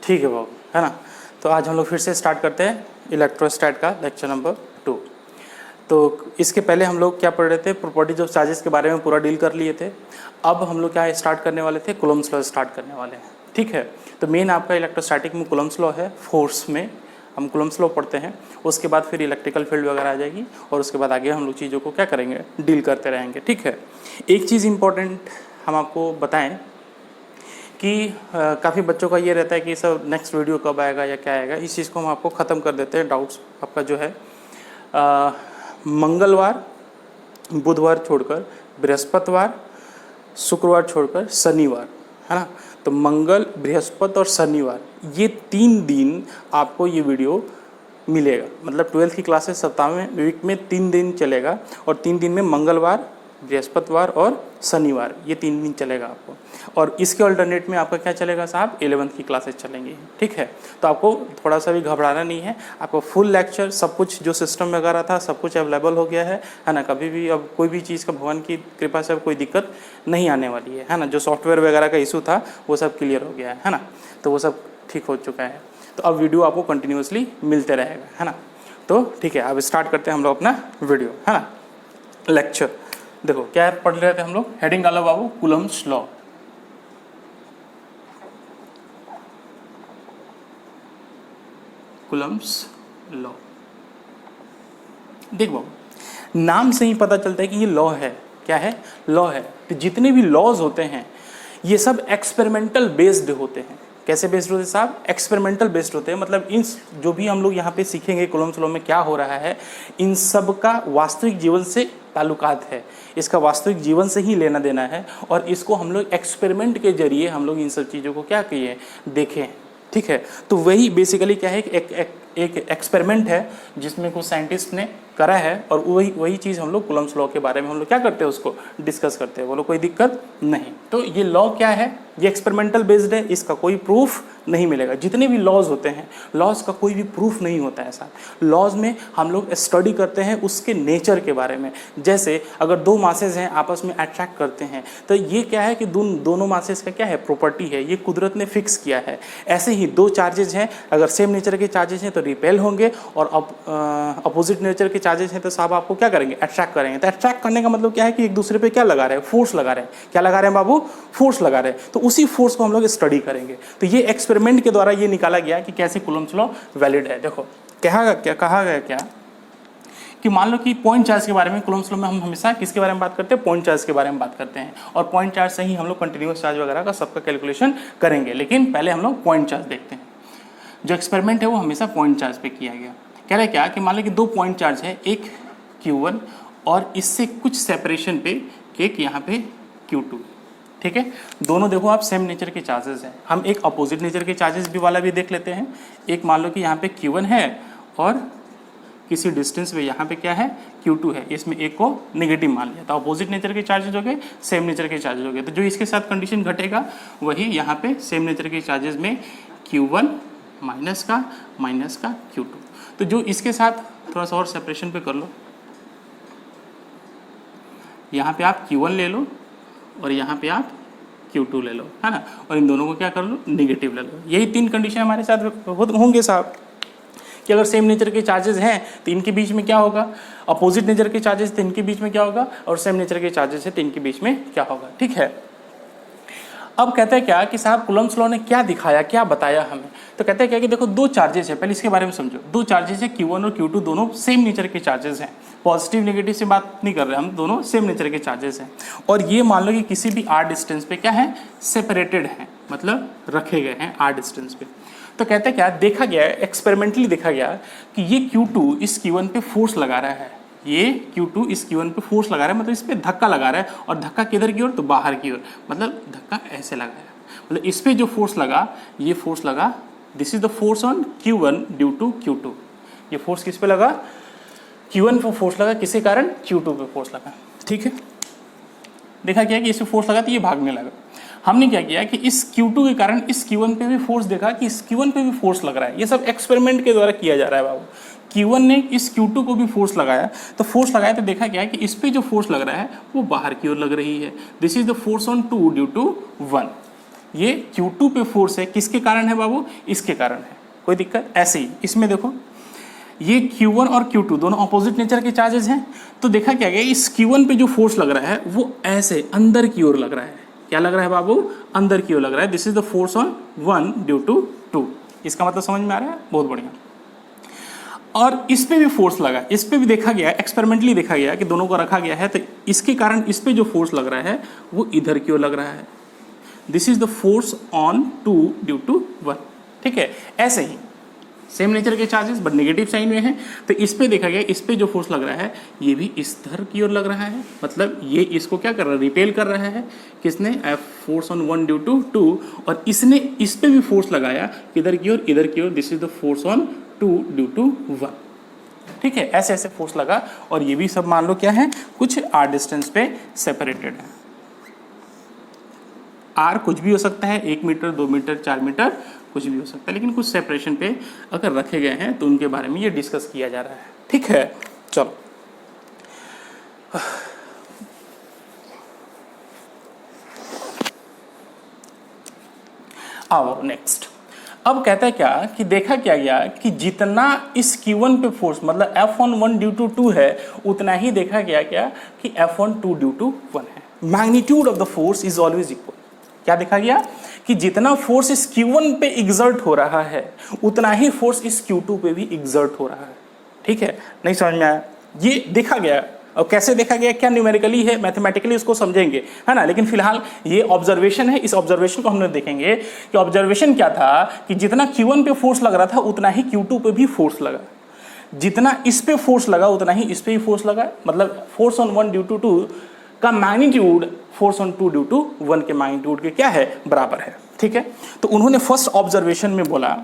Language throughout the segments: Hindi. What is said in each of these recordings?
ठीक है बाबू, है ना। तो आज हम लोग फिर से स्टार्ट करते हैं इलेक्ट्रोस्टैट का लेक्चर नंबर 2। तो इसके पहले हम लोग क्या पढ़ रहे थे, प्रॉपर्टीज ऑफ चार्जेस के बारे में पूरा डील कर लिए थे। अब हम लोग क्या स्टार्ट करने वाले थे, कूलम्ब्स लॉ स्टार्ट करने वाले हैं। ठीक है, तो मेन आपका इलेक्ट्रोस्टैटिक में कूलम्ब्स लॉ है, फोर्स में हम कूलम्ब्स लॉ पढ़ते हैं। उसके बाद फिर इलेक्ट्रिकल फील्ड वगैरह आ जाएगी और उसके बाद आगे हम लोग चीज़ों को क्या करेंगे, डील करते रहेंगे। ठीक है, एक चीज़ इंपॉर्टेंट हम आपको बताएं कि काफ़ी बच्चों का ये रहता है कि सर नेक्स्ट वीडियो कब आएगा या क्या आएगा। इस चीज़ को हम आपको ख़त्म कर देते हैं। डाउट्स आपका जो है मंगलवार बुधवार छोड़कर बृहस्पतिवार शुक्रवार छोड़कर शनिवार, है ना। तो मंगल बृहस्पति और शनिवार ये 3 दिन आपको ये वीडियो मिलेगा। मतलब 12th की क्लासेस सप्ताह में वीक में 3 दिन चलेगा और 3 दिन में मंगलवार बृहस्पतिवार और शनिवार ये 3 दिन चलेगा आपको। और इसके अल्टरनेट में आपका क्या चलेगा साहब, 11th की क्लासेस चलेंगी। ठीक है, तो आपको थोड़ा सा भी घबराना नहीं है। आपको फुल लेक्चर सब कुछ जो सिस्टम वगैरह था सब कुछ अवेलेबल हो गया है ना। कभी भी अब कोई भी चीज़ का भगवान की कृपा से अब कोई दिक्कत नहीं आने वाली है ना। जो सॉफ्टवेयर वगैरह का इशू था वो सब क्लियर हो गया है ना। तो वो सब ठीक हो चुका है। तो अब वीडियो आपको कंटिन्यूसली मिलते रहेगा, है ना। तो ठीक है, अब स्टार्ट करते हैं हम लोग अपना वीडियो, है ना, लेक्चर। देखो क्या पढ़ रहे थे हम लोग, हेडिंग डालो बाबू, कूलम्ब्स लॉ। कूलम्ब्स लॉ, देख बाबू नाम से ही पता चलता है कि ये लॉ है। क्या है, लॉ है। तो जितने भी लॉज होते हैं ये सब एक्सपेरिमेंटल बेस्ड होते हैं। कैसे बेस्ड होते हैं साहब, एक्सपेरिमेंटल बेस्ड होते हैं। मतलब इन जो भी हम लोग यहाँ पे सीखेंगे कूलम्ब्स लॉ में क्या हो रहा है, इन सब का वास्तविक जीवन से ताल्लुकात है। इसका वास्तविक जीवन से ही लेना देना है और इसको हम लोग एक्सपेरिमेंट के जरिए हम लोग इन सब चीज़ों को क्या किए, देखें। ठीक है, तो वही बेसिकली क्या है, एक एक्सपेरिमेंट है जिसमें कुछ साइंटिस्ट ने करा है और वही चीज़ हम लोग कूलम्ब्स लॉ के बारे में हम लोग क्या करते हैं, उसको डिस्कस करते हैं। बोलो कोई दिक्कत नहीं। तो ये लॉ क्या है, ये एक्सपेरिमेंटल बेस्ड है, इसका कोई प्रूफ नहीं मिलेगा। जितने भी लॉज होते हैं, लॉज का कोई भी प्रूफ नहीं होता है साहब। लॉज में हम लोग स्टडी करते हैं उसके नेचर के बारे में। जैसे अगर 2 मासेस हैं आपस में अट्रैक्ट करते हैं तो ये क्या है कि दोनों मासेस का क्या है, प्रॉपर्टी है, ये कुदरत ने फिक्स किया है। ऐसे ही 2 चार्जेज हैं, अगर सेम नेचर के चार्जेज हैं तो रिपेल होंगे और अपोजिट नेचर के चार्जेस हैं तो साहब आपको क्या करेंगे, अट्रैक्ट करेंगे। तो अट्रैक्ट करने का मतलब क्या है कि एक दूसरे पे क्या लगा रहे हैं, फोर्स लगा रहे हैं। क्या लगा रहे हैं बाबू, फोर्स लगा रहे हैं। तो उसी फोर्स को हम लोग स्टडी करेंगे। तो ये एक्सपेरिमेंट के द्वारा ये निकाला गया कि कैसे कूलम्ब्स लॉ वैलिड है। देखो कहा गया क्या कि मान लो कि पॉइंट चार्ज के बारे में, कूलम्ब्स लॉ में हम हमेशा किसके बारे में बात करते हैं, पॉइंट चार्ज के बारे में बात करते हैं। और पॉइंट चार्ज से ही हम लोग कंटिन्यूअस चार्ज वगैरह का सबका कैलकुलेशन करेंगे। लेकिन पहले हम लोग पॉइंट चार्ज देखते हैं। जो एक्सपेरिमेंट है वो हमेशा पॉइंट चार्ज पे किया गया। कह रहा है क्या कि मान लो कि 2 पॉइंट चार्ज है, एक Q1 और इससे कुछ सेपरेशन पे एक यहाँ पे Q2। ठीक है, दोनों देखो आप सेम नेचर के चार्जेस हैं। हम एक अपोजिट नेचर के चार्जेस भी वाला भी देख लेते हैं। एक मान लो कि यहाँ पे Q1 है और किसी डिस्टेंस पे यहाँ पे क्या है, Q2 है। इसमें एक को नेगेटिव मान लिया तो अपोजिट नेचर के चार्जेस हो गए, सेम नेचर के चार्जेस हो गए। तो जो इसके साथ कंडीशन घटेगा वही यहाँ पे सेम नेचर के चार्जेस में Q1 माइनस का Q2। तो जो इसके साथ थोड़ा सा और सेपरेशन पे कर लो, यहाँ पे आप Q1 ले लो और यहाँ पे आप Q2 ले लो, है ना। और इन दोनों को क्या कर लो, नेगेटिव ले लो। यही 3 कंडीशन हमारे साथ होंगे साहब कि अगर सेम नेचर के चार्जेस हैं तो इनके बीच में क्या होगा, अपोजिट नेचर के चार्जेस तो इनके बीच में क्या होगा, और सेम नेचर के चार्जेस है तो इनके बीच में क्या होगा। ठीक है, अब कहते हैं क्या कि साहब कूलम्ब्स लॉ ने क्या दिखाया, क्या बताया हमें। तो कहते हैं क्या कि देखो 2 चार्जेस है, पहले इसके बारे में समझो। 2 चार्जेस है, Q1 और Q2 दोनों सेम नेचर के चार्जेस हैं। पॉजिटिव नेगेटिव से बात नहीं कर रहे हम, दोनों सेम नेचर के चार्जेस हैं। और ये मान लो कि किसी भी r डिस्टेंस पे क्या है, सेपरेटेड हैं, मतलब रखे गए हैं r डिस्टेंस पे। तो कहते हैं क्या, देखा गया है, एक्सपेरिमेंटली देखा गया कि ये Q2 इस Q1 पे फोर्स लगा रहा है, ये Q2 इस Q1 पे फोर्स लगा रहा है, मतलब इस पे धक्का लगा रहा है। और धक्का किधर की ओर, तो बाहर की ओर, मतलब धक्का ऐसे लगा है। मतलब इस पे जो फोर्स लगा, ये फोर्स लगा, this is the force on Q1 due to Q2। ये फोर्स किस पे लगा, Q1 पे फोर्स लगा, किसी कारण Q2 पे फोर्स लगा। ठीक है, देखा क्या कि इस पे फोर्स लगा तो ये भागने लगा। हमने क्या किया कि इस Q2 के कारण इस Q1 पे भी फोर्स देखा कि इस Q1 पे भी फोर्स लग रहा है। ये सब एक्सपेरिमेंट के द्वारा किया जा रहा है बाबू। Q1 ने इस Q2 को भी फोर्स लगाया, तो फोर्स लगाया तो देखा क्या है कि इस पे जो फोर्स लग रहा है वो बाहर की ओर लग रही है। This is the force on 2 due to 1। ये Q2 पे फोर्स है, किसके कारण है बाबू? इसके कारण है, कोई दिक्कत? ऐसे ही इसमें देखो, ये Q1 और Q2 दोनों ऑपोजिट नेचर के चार्जेस हैं, तो देखा क्या गया, इस Q1 पे जो फोर्स लग रहा है वो ऐसे अंदर की ओर लग रहा है। क्या लग रहा है बाबू? अंदर की ओर लग रहा है। This is the force on 1 due to 2। इसका मतलब समझ में आ रहा है? बहुत बढ़िया। और इस पे भी फोर्स लगा, इस पे भी देखा गया, एक्सपेरिमेंटली देखा गया कि दोनों को रखा गया है, तो इसके कारण इस पे जो फोर्स लग रहा है वो इधर की ओर लग रहा है। This is the force on 2 due to 1। ठीक है, ऐसे ही सेम नेचर के चार्जेस बट नेगेटिव साइन में हैं, तो इस पे देखा गया, इस पे जो फोर्स लग रहा है ये भी इस तरह की ओर लग रहा है, मतलब ये इसको क्या कर रहा है? रिपेल कर रहा है। किसने? फोर्स ऑन 1 ड्यू टू 2, और इसने इस पे भी फोर्स लगाया इधर की ओर, इधर की ओर। This is the force on 2 due to 1। ठीक है, ऐसे ऐसे फोर्स लगा, और ये भी सब मान लो क्या है, कुछ r डिस्टेंस पे सेपरेटेड है। r कुछ भी हो सकता है, 1 मीटर, 2 मीटर, 4 मीटर, कुछ भी हो सकता है, लेकिन कुछ सेपरेशन पे अगर रखे गए हैं तो उनके बारे में ये डिस्कस किया जा रहा है। ठीक है, चलो आओ नेक्स्ट। अब कहता है क्या कि देखा क्या गया कि जितना इस Q1 पे फोर्स मतलब F1 ड्यू टू 2 है, उतना ही देखा गया क्या कि F1 2 ड्यू टू 1 है। Magnitude of the force is always equal. क्या देखा गया कि जितना फोर्स इस Q1 पे एग्जर्ट हो रहा है, उतना ही फोर्स इस Q2 पे भी एग्जर्ट हो रहा है। ठीक है, नहीं समझ में आया? ये देखा गया, और कैसे देखा गया, क्या न्यूमेरिकली है, मैथमेटिकली उसको समझेंगे, है ना। लेकिन फिलहाल ये ऑब्जर्वेशन है, इस ऑब्जर्वेशन को हम लोग देखेंगे कि ऑब्जर्वेशन क्या था कि जितना Q1 पे फोर्स लग रहा था उतना ही Q2 पे भी फोर्स लगा। जितना इस पे फोर्स लगा उतना ही इस पे भी फोर्स लगा, मतलब फोर्स ऑन 1 ड्यू टू 2 का magnitude force on 2 due to 1 के मैग्नीट्यूड के क्या है? बराबर है। ठीक है, तो उन्होंने फर्स्ट ऑब्जर्वेशन में बोला,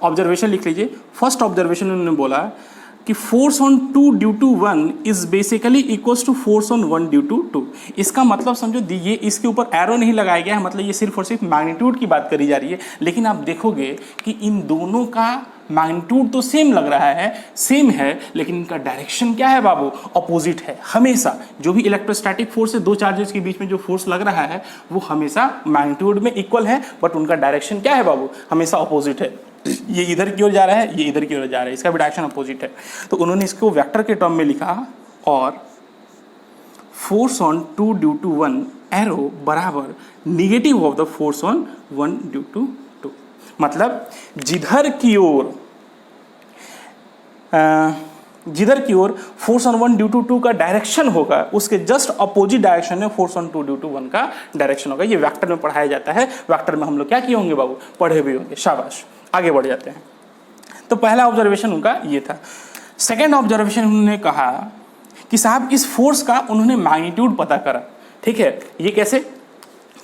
ऑब्जर्वेशन लिख लीजिए, फर्स्ट ऑब्जर्वेशन में उन्होंने बोला कि force on 2 due to 1 is basically equals to force on 1 due to 2। इसका मतलब समझो, ये इसके ऊपर एरो नहीं लगाया गया है, मतलब ये सिर्फ और सिर्फ मैग्नीट्यूड की बात करी जा रही है, लेकिन आप देखोगे कि इन दोनों का मैग्नीट्यूड तो सेम लग रहा है, सेम है, लेकिन इनका डायरेक्शन क्या है बाबू? अपोजिट है। हमेशा जो भी इलेक्ट्रोस्टैटिक फोर्स है, दो चार्जेस के बीच में जो फोर्स लग रहा है वो हमेशा मैग्नीट्यूड में इक्वल है, बट उनका डायरेक्शन क्या है बाबू? हमेशा अपोजिट है। ये इधर की ओर जा रहा है, ये इधर की ओर जा रहा है, इसका भी डायरेक्शन अपोजिट है। तो उन्होंने इसको वेक्टर के टर्म में लिखा, और force on 2 due to 1 arrow बराबर negative of the force on 1 due to 2। मतलब जिधर की ओर फोर्स ऑन 1 ड्यू टू 2 का डायरेक्शन होगा, उसके जस्ट अपोजिट डायरेक्शन में फोर्स ऑन 2 ड्यू टू 1 का डायरेक्शन होगा। ये वेक्टर में पढ़ाया जाता है। वेक्टर में हम लोग क्या किए होंगे बाबू? पढ़े भी होंगे। शाबाश, आगे बढ़ जाते हैं। तो पहला ऑब्जर्वेशन उनका ये था। सेकेंड ऑब्जर्वेशन उन्होंने कहा कि साहब इस फोर्स का उन्होंने मैग्नीट्यूड पता करा। ठीक है, ये कैसे?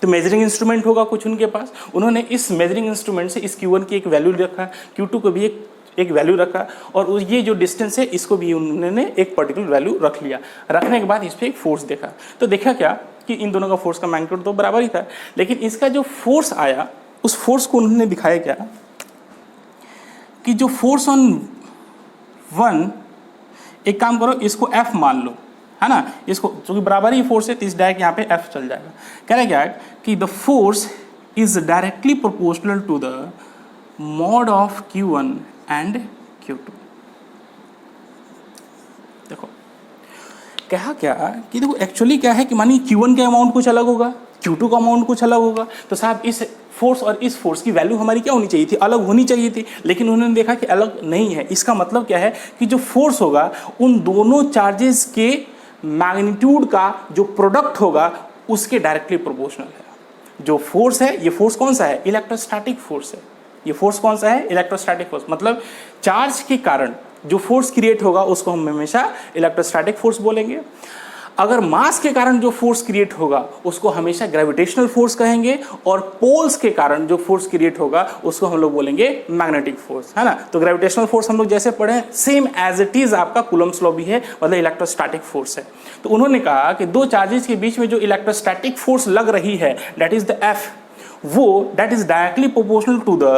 तो मेजरिंग इंस्ट्रूमेंट होगा कुछ उनके पास, उन्होंने इस मेजरिंग इंस्ट्रूमेंट से इस Q1 की एक वैल्यू रखा, Q2 को भी एक वैल्यू रखा, और ये जो डिस्टेंस है इसको भी उन्होंने एक पर्टिकुलर वैल्यू रख लिया। रखने के बाद इस पर एक फोर्स देखा, तो देखा क्या कि इन दोनों का फोर्स का मैग्नीट्यूड तो बराबर ही था, लेकिन इसका जो फोर्स आया उस फोर्स को उन्होंने दिखाया क्या कि जो फोर्स ऑन 1, एक काम करो इसको F मान लो, है ना, इसको क्योंकि बराबर ही फोर्स है तो इस डायरेक्ट यहाँ पे F चल जाएगा। कह रहा क्या है कि the force is directly proportional to the mod of Q1 and Q2। देखो कहा क्या कि देखो एक्चुअली क्या है कि मानिए Q1 का अमाउंट कुछ अलग होगा, Q2 का अमाउंट कुछ अलग होगा, तो साहब इस फोर्स और इस फोर्स की वैल्यू हमारी क्या होनी चाहिए थी? अलग होनी चाहिए थी, लेकिन उन्होंने देखा कि अलग नहीं है। इसका मतलब क्या है कि जो फोर्स होगा उन दोनों चार्जेस के मैग्नीट्यूड का जो प्रोडक्ट होगा उसके डायरेक्टली प्रोपोर्शनल है। जो फोर्स है, ये फोर्स कौन सा है? इलेक्ट्रोस्टैटिक फोर्स है। ये फोर्स कौन सा है? Electrostatic force. मतलब चार्ज के कारण जो फोर्स क्रिएट होगा उसको हम हमेशा इलेक्ट्रोस्टैटिक फोर्स बोलेंगे। अगर मास के कारण जो फोर्स क्रिएट होगा उसको हमेशा ग्रेविटेशनल फोर्स कहेंगे, और पोल्स के कारण जो फोर्स क्रिएट होगा उसको हम लोग बोलेंगे मैग्नेटिक फोर्स, है ना। तो ग्रेविटेशनल फोर्स हम लोग जैसे पढ़े सेम एज इट इज आपका कूलम्ब्स लॉ भी है, मतलब इलेक्ट्रोस्टैटिक फोर्स है। तो उन्होंने कहा कि दो चार्जेस के बीच में जो इलेक्ट्रोस्टैटिक फोर्स लग रही है दैट इज द F, वो that is directly proportional to the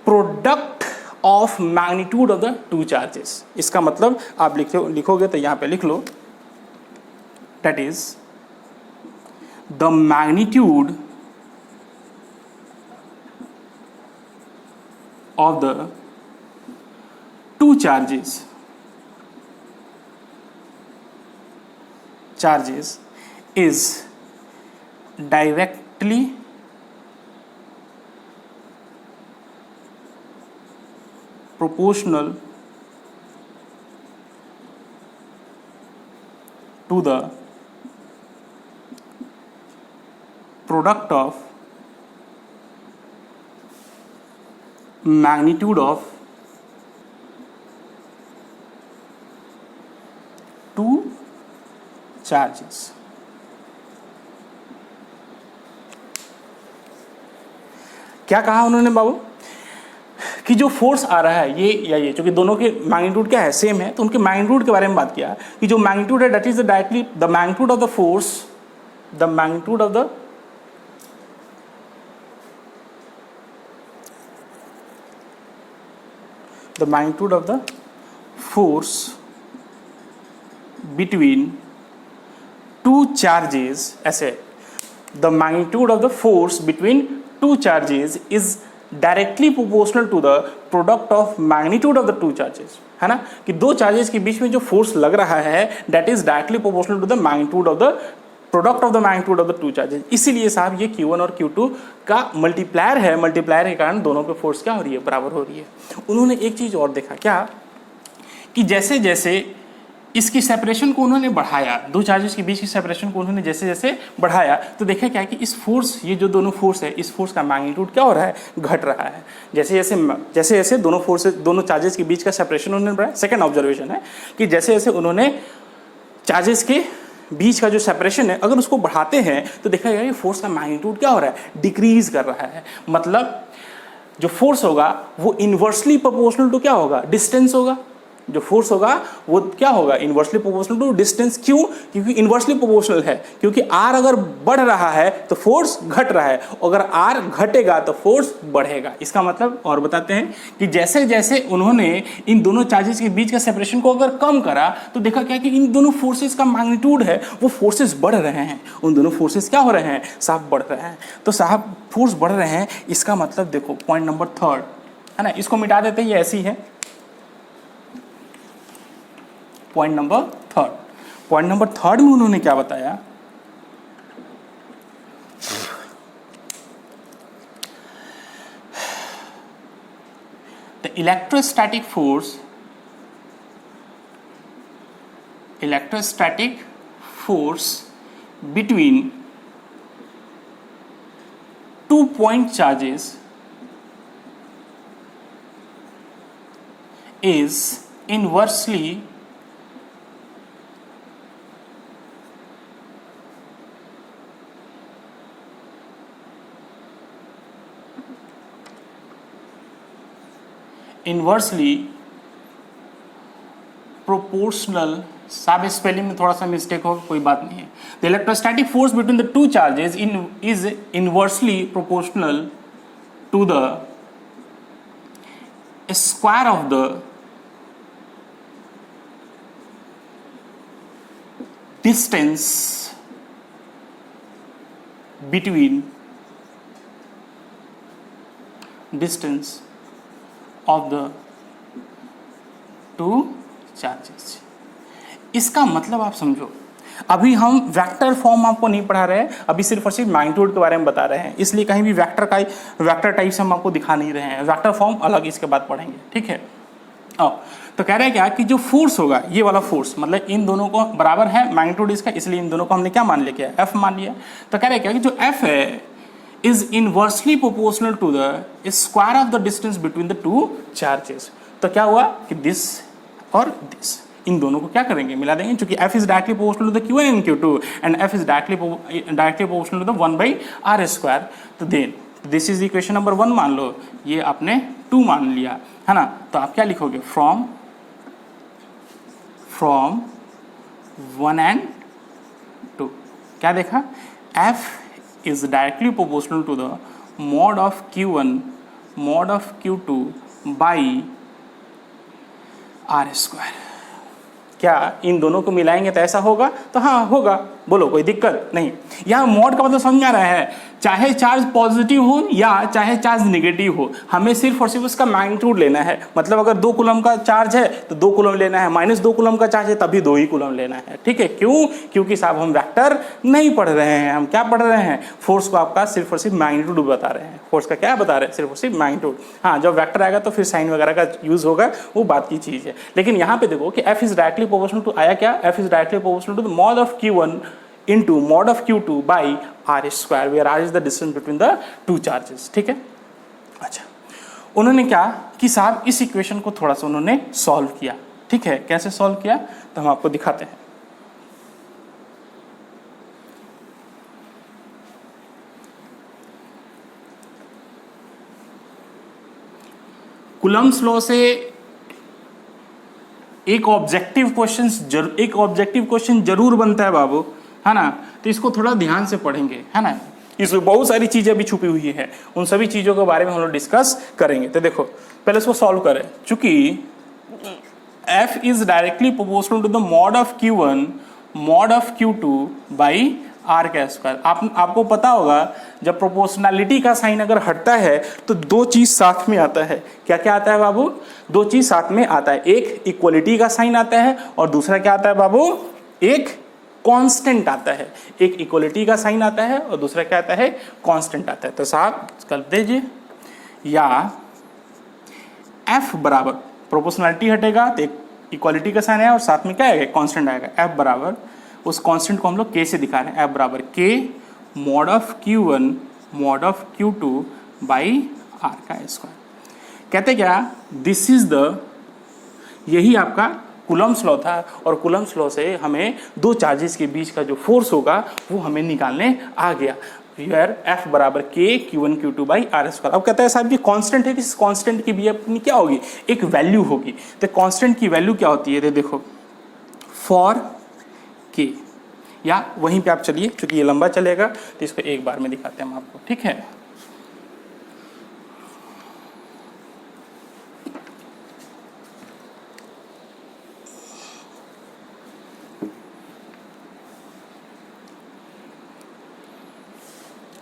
product of magnitude of the two charges. इसका मतलब आप लिखोगे तो यहाँ पे लिख लो, that is the magnitude of the two charges is directly proportional to the product of magnitude of two charges। क्या कहा उन्होंने बाबू कि जो फोर्स आ रहा है ये या ये, क्योंकि दोनों के मैग्नीट्यूड क्या है, सेम है, तो उनके मैग्नीट्यूड के बारे में बात किया कि जो मैग्नीट्यूड है that is directly the magnitude of the force, the magnitude of the force between two charges, ऐसे the magnitude of the force between two charges is directly proportional to the product of magnitude of the two charges, है ना, कि दो चार्जेस के बीच में जो फोर्स लग रहा है that is directly proportional to the magnitude of the product of the magnitude of the two charges. इसीलिए साहब ये Q1 और Q2 का मल्टीप्लायर है, मल्टीप्लायर के कारण दोनों पे फोर्स क्या हो रही है, बराबर हो रही है। उन्होंने एक चीज़ और देखा क्या कि जैसे जैसे इसकी सेपरेशन को उन्होंने बढ़ाया, दो चार्जेस के बीच की सेपरेशन को उन्होंने जैसे जैसे बढ़ाया तो देखा क्या कि इस फोर्स, ये जो दोनों फोर्स है, इस फोर्स का मैग्नीट्यूड क्या हो रहा है, घट रहा है। जैसे जैसे दोनों फोर्सेस, दोनों चार्जेस के बीच का सेपरेशन उन्होंने बढ़ाया। सेकेंड ऑब्जर्वेशन है कि जैसे जैसे उन्होंने चार्जेस के बीच का जो सेपरेशन है अगर उसको बढ़ाते हैं तो देखा जाएगा कि फोर्स का मैग्नीट्यूड क्या हो रहा है, डिक्रीज कर रहा है। मतलब जो फोर्स होगा वो इन्वर्सली प्रोपोर्शनल टू क्या होगा, डिस्टेंस होगा। जो फोर्स होगा वो क्या होगा, इन्वर्सली प्रोपोर्शनल टू डिस्टेंस। क्यों? क्योंकि इन्वर्सली प्रोपोर्शनल है, क्योंकि आर अगर बढ़ रहा है तो फोर्स घट रहा है, अगर आर घटेगा तो फोर्स बढ़ेगा। इसका मतलब और बताते हैं कि जैसे जैसे उन्होंने इन दोनों चार्जेस के बीच का सेपरेशन को अगर कम करा तो देखा क्या कि इन दोनों फोर्सेस का मैग्नीट्यूड है वो फोर्सेस बढ़ रहे हैं। उन दोनों फोर्सेस क्या हो रहे हैं साहब, बढ़ रहे हैं। तो साहब फोर्स बढ़ रहे हैं, इसका मतलब देखो पॉइंट नंबर थर्ड है ना, इसको मिटा देते हैं, ये ऐसी है। पॉइंट नंबर थर्ड में उन्होंने क्या बताया, the electrostatic force between two point charges is inversely proportional. साब स्पेलिंग में थोड़ा सा मिस्टेक हो, कोई बात नहीं है। The electrostatic force between the two charges is inversely proportional to the square of the distance between of the two charges. इसका मतलब आप समझो, अभी हम वेक्टर फॉर्म आपको नहीं पढ़ा रहे हैं, अभी सिर्फ और सिर्फ मैग्नीट्यूड के बारे में बता रहे हैं, इसलिए कहीं भी वेक्टर टाइप से हम आपको दिखा नहीं रहे हैं। वेक्टर फॉर्म अलग इसके बाद पढ़ेंगे, ठीक है। तो कह रहे हैं क्या कि जो फोर्स होगा, ये वाला फोर्स मतलब इन दोनों को बराबर है मैग्नीट्यूड इसका, इसलिए इन दोनों को हमने क्या मान लिया, एफ मान लिया। तो कह रहे हैं क्या कि जो एफ है is inversely proportional to the square of the distance between the two charges। तो क्या हुआ कि this और this, इन दोनों को क्या करेंगे, मिला देंगे, क्योंकि f is directly proportional to the q1 and q2 and f is directly proportional to the 1/r square। तो then this is equation number 1 मान लो, ये आपने 2 मान लिया है ना। तो आप क्या लिखोगे, from 1 and 2 क्या देखा, f is directly proportional to the mod of q1 mod of q2 by r square। क्या इन दोनों को मिलाएंगे तो ऐसा होगा, तो हाँ होगा, बोलो कोई दिक्कत नहीं। यहाँ मॉड का मतलब समझ में आ रहा है, चाहे चार्ज पॉजिटिव हो या चाहे चार्ज नेगेटिव हो, हमें सिर्फ और सिर्फ उसका मैग्नीट्यूड लेना है। मतलब अगर 2 कूलम का चार्ज है तो 2 कूलम लेना है, -2 कूलम का चार्ज है तभी 2 ही कूलम लेना है। ठीक है, क्यों? क्योंकि साहब हम वेक्टर नहीं पढ़ रहे हैं, हम क्या पढ़ रहे हैं? फोर्स को आपका सिर्फ और सिर्फ मैग्नीट्यूड बता रहे हैं। फोर्स का क्या बता रहे हैं? सिर्फ और सिर्फ मैग्नीट्यूड। हाँ, जब वेक्टर आएगा तो फिर साइन वगैरह का यूज होगा, वो बात की चीज है। लेकिन यहाँ पे देखो कि F is directly proportional to, आया क्या? F is directly proportional to the mod of Q1 into mod of Q2 by R square, where R is the distance between the two charges। ठीक है, अच्छा उन्होंने क्या कि साहब इस इक्वेशन को थोड़ा सा उन्होंने सॉल्व किया। ठीक है, कैसे सॉल्व किया तो हम आपको दिखाते हैं। कूलम्ब्स लॉ से एक ऑब्जेक्टिव क्वेश्चन जरूर बनता है बाबू, है ना? तो इसको थोड़ा ध्यान से पढ़ेंगे, है ना? इसमें बहुत सारी चीजें भी छुपी हुई है, उन सभी चीजों के बारे में हम लोग डिस्कस करेंगे। तो देखो पहले इसको सॉल्व करें। चूंकि F is directly proportional to the mod of Q1 mod of Q2 by R का स्क्वायर। आपको पता होगा जब प्रोपोर्शनैलिटी का साइन अगर हटता है तो 2 चीज साथ में आता है। क्या क्या आता है बाबू? 2 चीज साथ में आता है, एक इक्वलिटी का साइन आता है और दूसरा क्या आता है बाबू? एक कांस्टेंट आता है। एक इक्वलिटी का साइन आता है और दूसरा क्या आता है? कांस्टेंट आता है। तो साहब कर दीजिए, या F बराबर प्रोपोर्शनैलिटी हटेगा तो एक इक्वलिटी का साइन है और साथ में क्या आएगा? कांस्टेंट आएगा। F बराबर, उस कांस्टेंट को हम लोग K से दिखा रहे हैं, F बराबर K mod of Q1 mod of Q2 by R का स्क्वायर। कहते क्या? दिस इज द, यही आपका कूलम्ब्स लॉ था और कूलम्ब्स लॉ से हमें 2 चार्जेस के बीच का जो फोर्स होगा वो हमें निकालने आ गया। Where F बराबर K Q1 Q2 by R square. अब कहता है साहब ये कांस्टेंट है, इस कांस्टेंट की भी अपनी क्या होगी? एक वैल्यू होगी। तो कांस्टेंट की वैल्यू क्या होती है? तो देखो फॉर K, या वहीं पे आप चलिए, क्योंकि ये लंबा चलेगा तो इसको एक बार में दिखाते हैं हम आपको। ठीक है,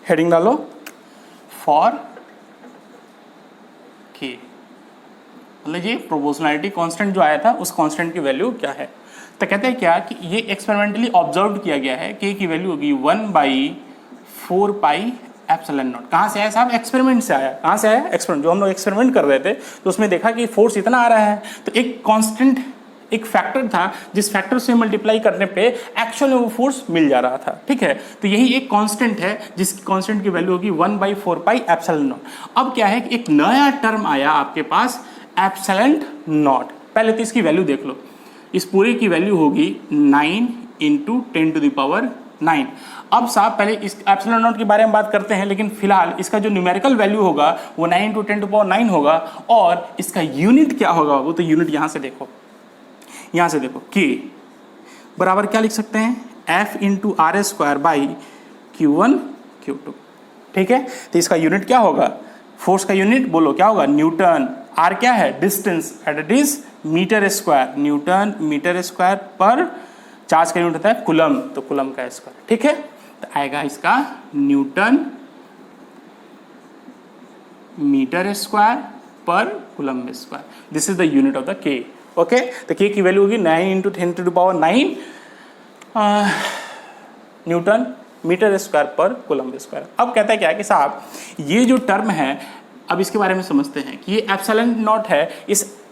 हेडिंग डालो फॉर K, मतलब ये प्रोपोर्शनैलिटी कांस्टेंट जो आया था उस कांस्टेंट की वैल्यू क्या है। तो कहते हैं क्या कि ये एक्सपेरिमेंटली ऑब्जर्व किया गया है, K की वैल्यू होगी 1/4 पाई एप्सिलॉन नॉट। कहाँ से आया साहब? एक्सपेरिमेंट से आया। कहाँ से आया? एक्सपेरिमेंट। जो हम लोग एक्सपेरिमेंट कर रहे थे तो उसमें देखा कि फोर्स इतना आ रहा है, तो एक कांस्टेंट, एक फैक्टर था जिस फैक्टर से मल्टीप्लाई करने पे एक्चुअल में वो फोर्स मिल जा रहा था। ठीक है, तो यही एक कांस्टेंट है जिस कांस्टेंट की वैल्यू होगी 1/4 पाई एप्सिलॉन नॉट। अब क्या है कि एक नया टर्म आया आपके पास, एप्सिलॉन नॉट। पहले तो इसकी वैल्यू देख लो, इस पूरे की वैल्यू होगी 9 × 10⁹। अब साहब पहले इस एप्सिलॉन नॉट के बारे में बात करते हैं, लेकिन फिलहाल इसका जो न्यूमेरिकल वैल्यू होगा वो 9 × 10⁹ होगा। और इसका यूनिट क्या होगा? वो तो यूनिट यहाँ से देखो, यहाँ से देखो K बराबर क्या लिख सकते हैं? F × R square by Q1 Q2। ठीक है, तो इसका यूनिट क्या होगा? फोर्स का यूनिट बोलो क्या होगा? न्यूटन। R क्या है? Distance, at it is metre square. Newton metre square पर चार्ज का यूनिट होता है कूलम, तो कूलम का स्क्वायर। ठीक है, तो आएगा इसका न्यूटन मीटर स्क्वायर पर coulomb square. This is the unit of the K। Okay, तो K की वैल्यू होगी 9 × 10⁹ न्यूटन मीटर स्क्वायर पर कूलम स्क्वायर। अब कहता है क्या कि साहब ये जो टर्म है, अब इसके बारे में समझते हैं कि ये एप्सिलॉन नॉट है,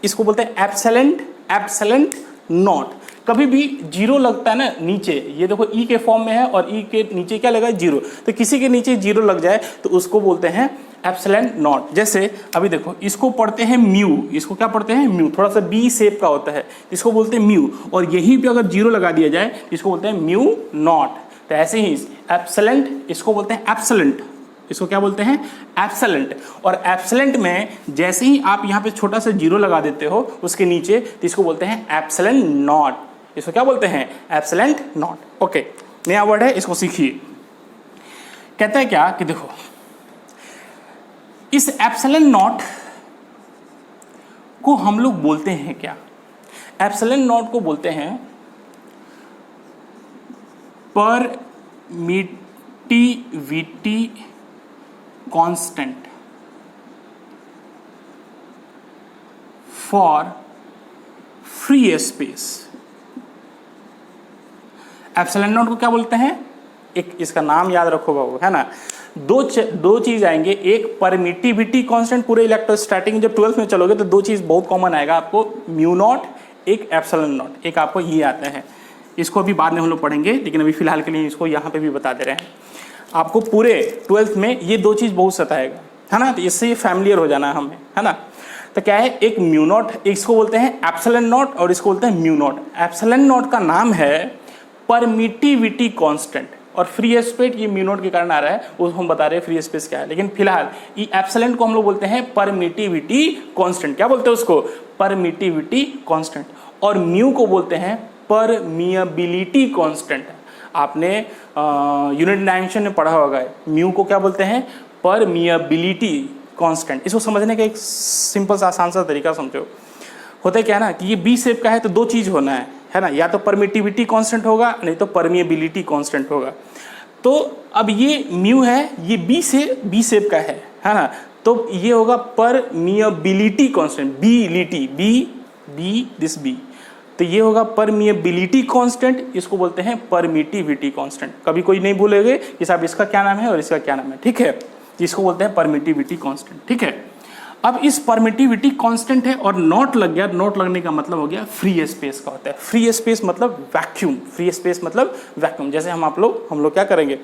इसको बोलते हैं एप्सिलॉन नॉट। कभी भी जीरो लगता है ना नीचे, ये देखो E के फॉर्म में है और E के नीचे क्या लगा? जीरो। तो किसी के नीचे जीरो लग जाए तो उसको बोलते हैं एप्सिलॉन नॉट। जैसे अभी देखो इसको पढ़ते हैं म्यू, इसको क्या पढ़ते हैं? म्यू, थोड़ा सा बी शेप का होता है, इसको बोलते हैं म्यू। और यहीं पे अगर जीरो लगा दिया जाए इसको बोलते हैं म्यू नॉट। तो ऐसे ही एप्सिलॉन, इसको बोलते हैं एप्सिलॉन्ट, इसको क्या बोलते हैं? एप्सिलॉन्ट। और एप्सिलॉन्ट में जैसे ही आप यहाँ पे छोटा सा जीरो लगा देते हो उसके नीचे, तो इसको बोलते हैं एप्सिलॉन नॉट। इसको क्या बोलते हैं? Epsilon not. ओके, नया वर्ड है, इसको सीखिए। कहता है क्या कि देखो इस एप्सिलॉन नॉट को हम लोग बोलते हैं क्या? एप्सिलॉन नॉट को बोलते हैं permittivity constant for free space. Epsilon not को क्या बोलते हैं, एक इसका नाम याद रखो बाबू, है ना। दो चीज आएंगे, एक परमिटिविटी कांस्टेंट, पूरे इलेक्ट्रोस्टैटिक में जब 12th में चलोगे तो दो चीज बहुत कॉमन आएगा आपको, म्यू नॉट, एक एप्सिलॉन नॉट, एक आपको ये आता है। इसको अभी बाद में हम लोग पढ़ेंगे, लेकिन अभी फिलहाल के लिए इसको यहाँ पे भी बता दे रहे हैं। आपको पूरे 12th में ये दो चीज बहुत सताएगा, है ना, तो इससे फैमिलियर हो जाना हमें, है ना। तो क्या है, एक म्यू नॉट, इसको बोलते हैं एप्सिलॉन नॉट और इसको बोलते हैं म्यू नॉट। एप्सिलॉन नॉट का नाम है परमिटिविटी कांस्टेंट और फ्री स्पेस ये म्यू नॉट के कारण आ रहा है, वो हम बता रहे हैं फ्री स्पेस क्या है। लेकिन फिलहाल ये एप्सिलॉन को हम लोग बोलते हैं परमिटिविटी कांस्टेंट। क्या बोलते हैं उसको, परमिटिविटी कांस्टेंट। और म्यू को बोलते हैं परमिएबिलिटी कांस्टेंट। आपने यूनिट डायमेंशन में पढ़ा होगा, म्यू को क्या बोलते हैं, परमिएबिलिटी कांस्टेंट। इसको समझने का एक सिंपल सा आसान सा तरीका समझो। होता क्या है ना कि ये बी शेप का है तो दो चीज होना है ना, या तो परमिटिविटी कांस्टेंट होगा नहीं तो परमिएबिलिटी कांस्टेंट होगा। तो अब ये म्यू है, ये बी शेप का है ना, तो ये होगा permeability constant, B this B, तो ये होगा परमिएबिलिटी कांस्टेंट, इसको बोलते हैं परमिटिविटी कांस्टेंट। कभी कोई नहीं भूलेंगे कि साहब इसका क्या नाम है और इसका क्या नाम है, ठीक है, इसको बोलते हैं परमिटिविटी कांस्टेंट, ठीक है। अब इस परमिटिविटी कांस्टेंट है और नॉट लग गया, नॉट लगने का मतलब हो गया फ्री स्पेस का होता है। फ्री स्पेस मतलब वैक्यूम, फ्री स्पेस मतलब वैक्यूम। जैसे हम लोग क्या करेंगे,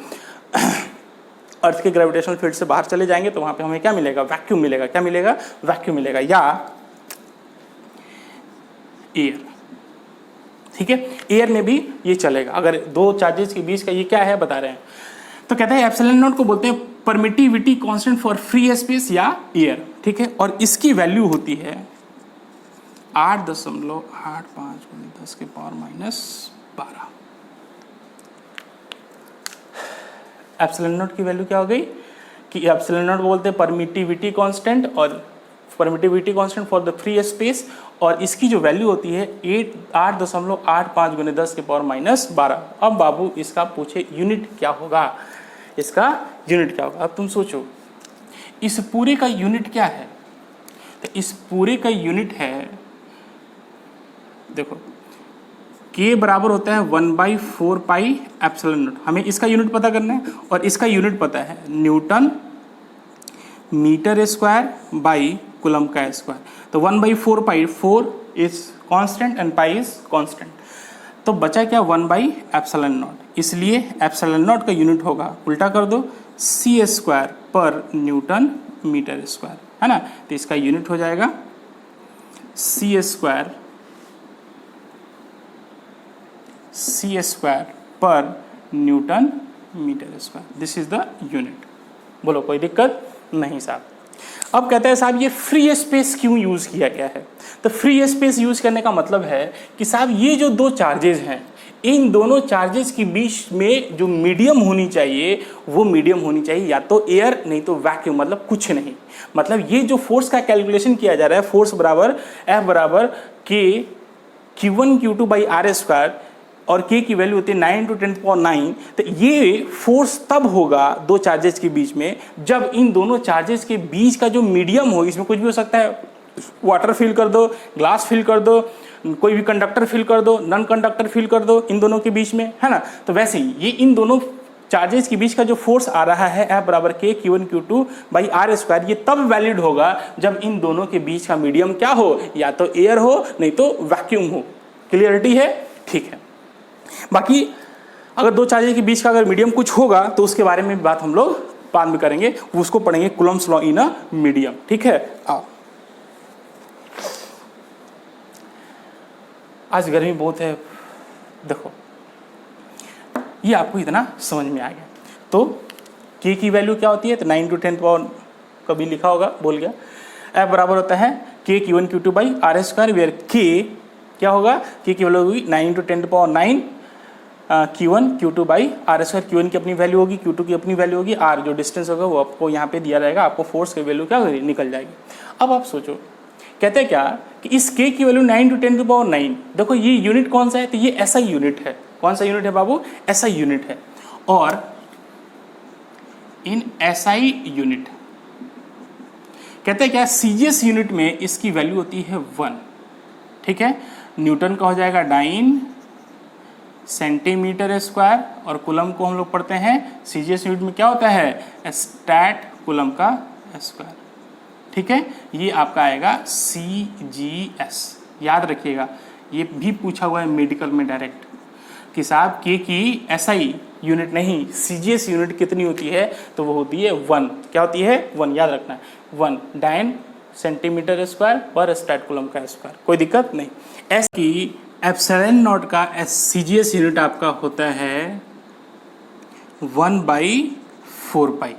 अर्थ के ग्रेविटेशनल फील्ड से बाहर चले जाएंगे तो वहां पे हमें क्या मिलेगा, वैक्यूम मिलेगा। क्या मिलेगा, वैक्यूम मिलेगा, या एयर, ठीक है। एयर में भी ये चलेगा, अगर दो चार्जेस के बीच का ये क्या है बता रहे हैं। तो कहते हैं एप्सिलॉन नॉट को बोलते हैं permittivity constant for free space या एयर, ठीक है। और इसकी वैल्यू होती है 8.85 × 10⁻⁻12। एप्सिलॉन नॉट की वैल्यू क्या हो गई कि एप्सिलॉन नॉट बोलते हैं परमिटिविटी कांस्टेंट और permittivity constant for the free space, और इसकी जो वैल्यू होती है 8.85 × 10⁻12। अब बाबू इसका पूछे यूनिट क्या होगा, इसका यूनिट क्या होगा। अब तुम सोचो इस पूरे का यूनिट क्या है, तो इस पूरे का यूनिट है, देखो k बराबर होता है 1/4 पाई एप्सिलॉन नॉट। हमें इसका यूनिट पता करना है और इसका यूनिट पता है newton metre square by coulomb का स्क्वायर। तो 1/4 pi, 4 is constant and pi is constant, तो बचा क्या 1/एप्सिलॉन नॉट। इसलिए एप्सिलॉन नॉट का यूनिट होगा, उल्टा कर दो, c² पर न्यूटन मीटर स्क्वायर, है ना। तो इसका यूनिट हो जाएगा c² पर newton metre square. This is the unit. बोलो कोई दिक्कत नहीं साहब। अब कहते हैं साहब ये फ्री स्पेस क्यों यूज किया गया है। तो फ्री स्पेस यूज करने का मतलब है कि साहब ये जो दो चार्जेस हैं, इन दोनों चार्जेस के बीच में जो मीडियम होनी चाहिए वो मीडियम होनी चाहिए या तो एयर नहीं तो वैक्यूम, मतलब कुछ नहीं। मतलब ये जो फोर्स का कैलकुलेशन किया जा रहा है, फोर्स बराबर F बराबर K Q1 Q2 by R² और K की वैल्यू होती है 9 × 10⁹। तो ये फोर्स तब होगा दो चार्जेस के बीच में जब इन दोनों चार्जेस के बीच का जो मीडियम हो, इसमें कुछ भी हो सकता है, वाटर फिल कर दो, ग्लास फिल कर दो, कोई भी कंडक्टर फिल कर दो, नॉन कंडक्टर फिल कर दो इन दोनों के बीच में, है ना। तो वैसे ही ये इन दोनों चार्जेस के बीच का जो फोर्स आ रहा है F बराबर K Q1 Q2 by R², ये तब वैलिड होगा जब इन दोनों के बीच का मीडियम क्या हो, या तो एयर हो नहीं तो वैक्यूम हो। क्लियरिटी है, ठीक है। बाकी अगर दो चार्जेस के बीच का अगर मीडियम कुछ होगा तो उसके बारे में बात हम लोग बाद में करेंगे, उसको पढ़ेंगे Coulomb's law in a medium, ठीक है। आओ, आज गर्मी बहुत है, देखो ये आपको इतना समझ में आ गया। तो K की वैल्यू क्या होती है, तो 9 × 10⁻, कभी लिखा होगा, बोल गया। F बराबर होता है K Q1 Q2 by R², where K क्या होगा, K की वैल्यू होगी 9 × 10⁹ Q1 Q2 by R²। Q1 की अपनी वैल्यू होगी, Q2 की अपनी वैल्यू होगी, R जो डिस्टेंस होगा वो आपको यहाँ पे दिया रहेगा, आपको फोर्स की वैल्यू क्या होगी, निकल जाएगी। अब आप सोचो कहते हैं क्या कि इस K की वैल्यू 9 × 10⁹, देखो ये यूनिट कौन सा है, तो ये ऐसा यूनिट है, कौन सा यूनिट है बाबू? एसआई यूनिट है। और इन एसआई यूनिट कहते हैं क्या, सीजीएस यूनिट में इसकी वैल्यू होती है 1, ठीक है। न्यूटन का हो जाएगा डाइन सेंटीमीटर स्क्वायर, और कूलम को हम लोग पढ़ते हैं सीजीएस यूनिट में क्या होता है, स्टैट कूलम का स्क्वायर, ठीक है। ये आपका आएगा सीजीएस, याद रखिएगा, ये भी पूछा हुआ है मेडिकल में डायरेक्ट कि साहब के की एसआई यूनिट नहीं, सीजीएस यूनिट कितनी होती है, तो वो होती है 1। क्या होती है? 1, याद रखना है 1 डाइन सेंटीमीटर स्क्वायर पर स्टैट कूलम का स्क्वायर, कोई दिक्कत नहीं। एस की एप्सिलॉन नॉट का सीजीएस यूनिट आपका होता है 1/4 पाई,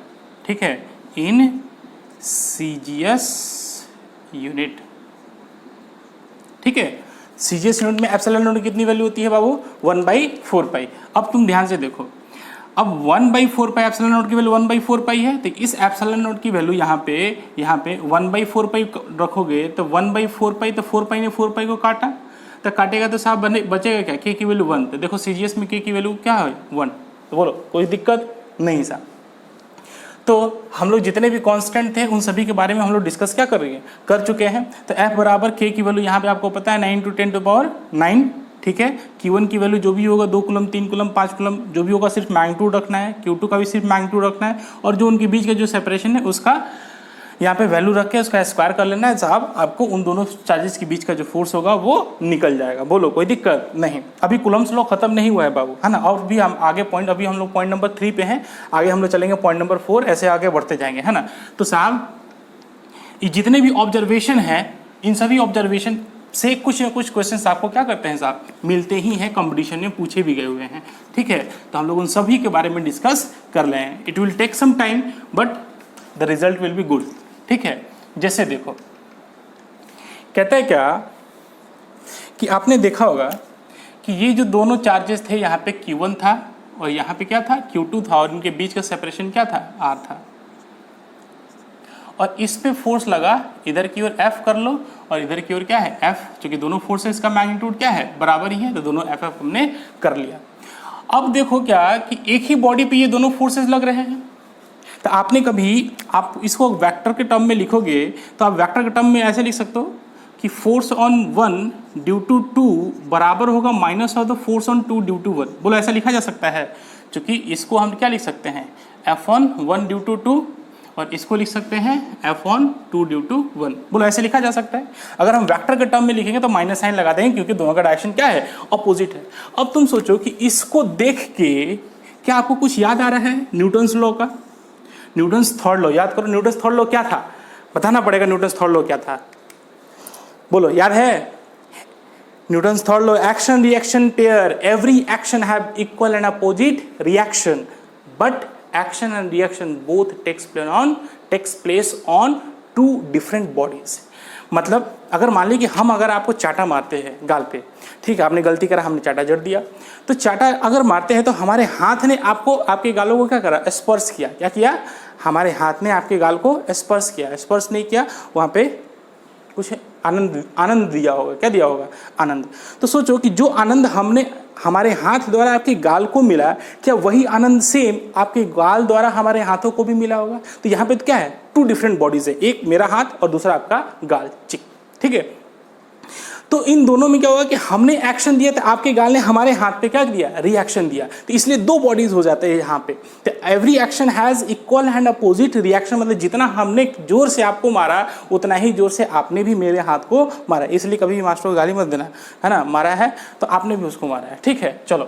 ठीक है, इन सीजीएस यूनिट, ठीक है। सीजीएस यूनिट में एप्सिलॉन नॉट कितनी वैल्यू होती है बाबू? 1/4 पाई। अब तुम ध्यान से देखो, अब 1/4 पाई एप्सिलॉन नॉट की वैल्यू 1/4 पाई है, तो इस एप्सिलॉन नॉट की वैल्यू यहाँ पे 1/4 पाई रखोगे तो 1/4 पाई, तो 4 पाई ने 4 पाई को काटा, तो काटेगा तो साहब बचेगा क्या, के की वैल्यू 1। तो देखो सीजीएस में के की वैल्यू क्या है? 1। तो बोलो कोई दिक्कत नहीं साहब। तो हम लोग जितने भी कांस्टेंट थे उन सभी के बारे में हम लोग डिस्कस क्या कर चुके हैं। तो F बराबर के की वैल्यू यहाँ पे आपको पता है 9 × 10⁹, ठीक है। Q1 की वैल्यू जो भी होगा 2 कूलम 3 कूलम 5 कूलम जो भी होगा सिर्फ मैग्नीट्यूड रखना है, Q2 का भी सिर्फ मैग्नीट्यूड रखना है, और जो उनके बीच का जो सेपरेशन है उसका यहाँ पे वैल्यू रख के उसका स्क्वायर कर लेना है साहब, आपको उन दोनों चार्जेस के बीच का जो फोर्स होगा वो निकल जाएगा। बोलो कोई दिक्कत नहीं। अभी कूलम्स लॉ खत्म नहीं हुआ है बाबू, है ना, और भी हम आगे पॉइंट, अभी हम लोग पॉइंट नंबर 3 पे हैं, आगे हम लोग चलेंगे पॉइंट नंबर 4, ऐसे आगे बढ़ते जाएंगे, है ना। तो साहब ये जितने भी ऑब्जर्वेशन हैं, इन सभी ऑब्जर्वेशन से कुछ न कुछ क्वेश्चंस आपको क्या करते हैं साहब, मिलते ही हैं, कंपटीशन में पूछे भी गए हुए हैं, ठीक है। तो हम लोग उन सभी के बारे में डिस्कस कर रहे हैं। It will take some time but the result will be good, ठीक है। जैसे देखो कहते हैं क्या कि आपने देखा होगा कि ये जो दोनों चार्जेस थे, यहाँ पे Q1 था और यहाँ पे क्या था, Q2 था, और इनके बीच का सेपरेशन क्या था, R था, और इस पे फोर्स लगा, इधर की ओर F कर लो और इधर की ओर क्या है F, क्योंकि दोनों फोर्सेस का मैग्नीट्यूड क्या है, बराबर ही है, तो दोनों F हमने कर लिया। अब देखो क्या कि एक ही बॉडी पे ये दोनों फोर्सेस लग रहे हैं, तो आपने कभी, आप इसको वेक्टर के टर्म में लिखोगे तो आप वेक्टर के टर्म में ऐसे लिख सकते हो कि फोर्स ऑन 1 ड्यू टू 2 बराबर होगा minus of the force on 2 due to 1। बोलो ऐसा लिखा जा सकता है, क्योंकि इसको हम क्या लिख सकते हैं, F(1) ड्यू टू 2, और इसको लिख सकते हैं F(2) ड्यू टू 1। बोलो ऐसे लिखा जा सकता है। अगर हम वेक्टर के टर्म में लिखेंगे तो माइनस साइन लगा देंगे, क्योंकि दोनों का डायरेक्शन क्या है, अपोजिट है। अब तुम सोचो कि इसको देख के क्या आपको कुछ याद आ रहा है न्यूटन्स लॉ का? न्यूटन्स थर्ड लॉ याद करो। न्यूटन्स थर्ड लॉ क्या था, बताना पड़ेगा। न्यूटन्स थर्ड लॉ क्या था, बोलो याद है? Newton's third law, action reaction pair, every action have equal and opposite reaction, but action and reaction both takes place on 2 different bodies. मतलब अगर मान ली कि हम अगर आपको चाटा मारते हैं गाल पे, ठीक है, आपने गलती करा, हमने चाटा जड़ दिया, तो चाटा अगर मारते हैं तो हमारे हाथ ने आपको, आपके गालों को क्या करा, स्पर्श किया। क्या किया? हमारे हाथ ने आपके गाल को स्पर्श किया। स्पर्श नहीं किया, वहाँ पे कुछ आनंद दिया होगा। क्या दिया होगा? आनंद। तो सोचो कि जो आनंद हमने हमारे हाथ द्वारा आपके गाल को मिला, क्या वही आनंद सेम आपके गाल द्वारा हमारे हाथों को भी मिला होगा? तो यहाँ पे तो क्या है, 2 डिफरेंट बॉडीज है, एक मेरा हाथ और दूसरा आपका गाल, ठीक है। तो इन दोनों में क्या होगा कि हमने एक्शन दिया, तो आपके गाल ने हमारे हाथ पे क्या दिया, रिएक्शन दिया, तो इसलिए 2 बॉडीज हो जाते हैं यहाँ पे। तो every action has equal and opposite reaction, मतलब जितना हमने जोर से आपको मारा उतना ही जोर से आपने भी मेरे हाथ को मारा। इसलिए कभी भी मास्टर को गाली मत देना, है ना, मारा है तो आपने भी उसको मारा है, ठीक है। चलो,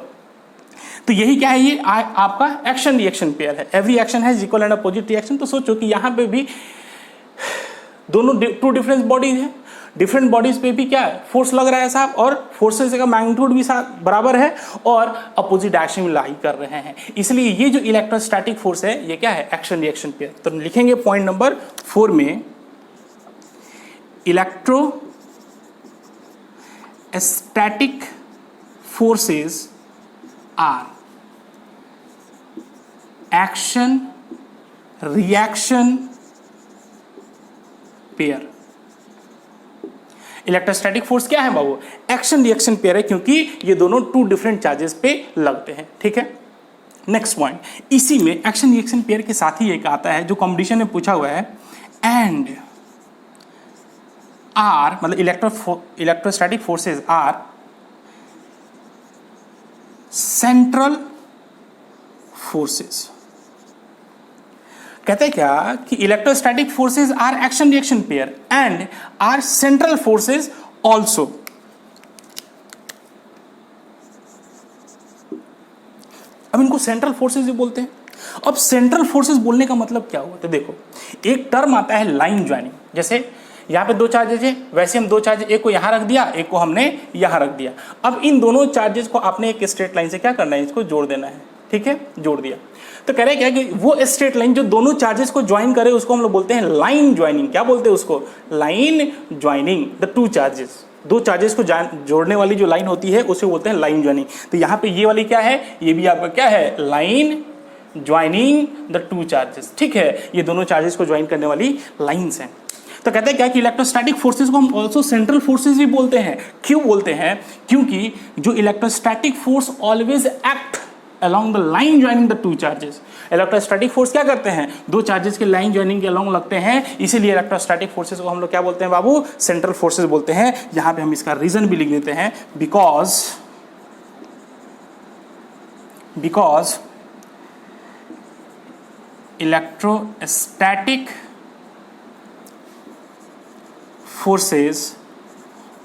तो यही क्या है, ये आपका एक्शन रिएक्शन पेयर है। Every action has equal and opposite reaction. तो सोचो कि यहाँ पे भी दोनों 2 डिफरेंट बॉडीज हैं, डिफरेंट बॉडीज पे भी क्या है, फोर्स लग रहा है साहब, और फोर्सेस का मैग्नीट्यूड भी बराबर है और अपोजिट डायरेक्शन में लाई कर रहे हैं। इसलिए ये जो इलेक्ट्रोस्टैटिक फोर्स है ये क्या है, एक्शन रिएक्शन पेयर। तो लिखेंगे पॉइंट नंबर 4 में, electrostatic forces are action reaction pair. Electrostatic force क्या है बाबू? एक्शन रिएक्शन पेयर है, क्योंकि ये दोनों टू डिफरेंट चार्जेस पे लगते हैं, ठीक है। नेक्स्ट पॉइंट, इसी में एक्शन रिएक्शन पेयर के साथ ही एक आता है जो कॉम्पिटिशन में पूछा हुआ है, एंड आर मतलब electrostatic forces are central forces. कहते हैं क्या कि electrostatic forces are action reaction pair and are central forces also. अब इनको सेंट्रल फोर्सेस भी बोलते हैं। अब सेंट्रल फोर्सेस बोलने का मतलब क्या हुआ? तो देखो, एक टर्म आता है लाइन ज्वाइनिंग। जैसे यहाँ पे दो चार्जेज है, वैसे हम दो चार्जेज, एक को यहाँ रख दिया, एक को हमने यहाँ रख दिया। अब इन दोनों चार्जेस को आपने एक स्ट्रेट लाइन से क्या करना है? इसको जोड़ देना है, ठीक है, जोड़ दिया। तो कह रहे क्या कि वो स्ट्रेट लाइन जो दोनों चार्जेस को ज्वाइन करे उसको हम लोग बोलते हैं लाइन ज्वाइनिंग। क्या बोलते हैं उसको? Line joining the two charges. दो चार्जेस को जोड़ने वाली जो लाइन होती है उसे बोलते हैं लाइन ज्वाइनिंग। तो यहाँ पे ये वाली क्या है? ये भी आपका क्या है? Line joining the two charges, ठीक है। ये दोनों चार्जेस को ज्वाइन करने वाली लाइन्स हैं। तो कहते हैं क्या कि इलेक्ट्रोस्टैटिक फोर्सेस को हम ऑल्सो सेंट्रल फोर्सेस भी बोलते हैं। क्यों बोलते हैं? क्योंकि जो electrostatic force always act along the line joining the two charges। Electrostatic force क्या करते हैं? दो चार्जेस के लाइन ज्वाइनिंग के अलॉन्ग लगते हैं, इसीलिए इलेक्ट्रोस्टैटिक फोर्सेस को हम लोग क्या बोलते हैं बाबू? सेंट्रल फोर्सेस बोलते हैं। यहां पे हम इसका रीजन भी लिख देते हैं, because electrostatic forces